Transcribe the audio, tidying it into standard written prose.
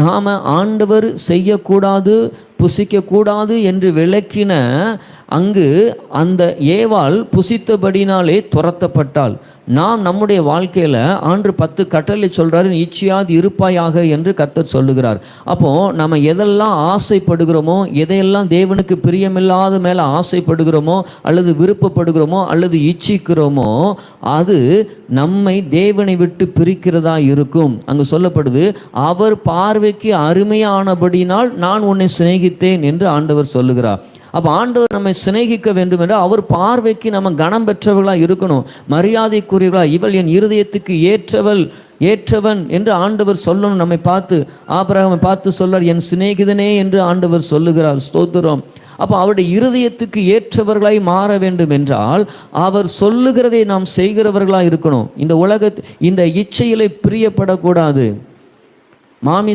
நாம் ஆண்டவர் செய்யக்கூடாது புசிக்கக்கூடாது என்று விளக்கின அங்கு அந்த ஏவாள் புசித்தபடினாலே துரத்தப்பட்டாள். நாம் நம்முடைய வாழ்க்கையில் ஆண்டு 10 கட்டளை சொல்கிறாரு, இச்சையாது இருப்பாயாக என்று கர்த்தர் சொல்லுகிறார். அப்போது நம்ம எதெல்லாம் ஆசைப்படுகிறோமோ, எதையெல்லாம் தேவனுக்கு பிரியமில்லாத மேலே ஆசைப்படுகிறோமோ அல்லது விருப்பப்படுகிறோமோ அல்லது இச்சிக்கிறோமோ, அது நம்மை தேவனை விட்டு பிரிக்கிறதா இருக்கும். அங்கு சொல்லப்படுது, அவர் பார்வைக்கு அருமையானபடினால் நான் உன்னை சிநேகித்தேன் என்று ஆண்டவர் சொல்லுகிறார். அப்போ ஆண்டவர் நம்மை சிநேகிக்க வேண்டும் என்றால் அவர் பார்வைக்கு நம்ம கனம் பெற்றவர்களாக இருக்கணும், மரியாதைக்குரியவர்களாக. இவள் என் இருதயத்துக்கு ஏற்றவன் என்று ஆண்டவர் சொல்லணும். நம்மை பார்த்து ஆபிரகாமை பார்த்து சொல்றார், என் சிநேகிதனே என்று ஆண்டவர் சொல்லுகிறார். ஸ்தோத்திரம். அப்போ அவருடைய இருதயத்துக்கு ஏற்றவர்களாய் மாற வேண்டும் என்றால் அவர் சொல்லுகிறதை நாம் செய்கிறவர்களாக இருக்கணும். இந்த இச்சையிலே பிரியப்படக்கூடாது. மாமி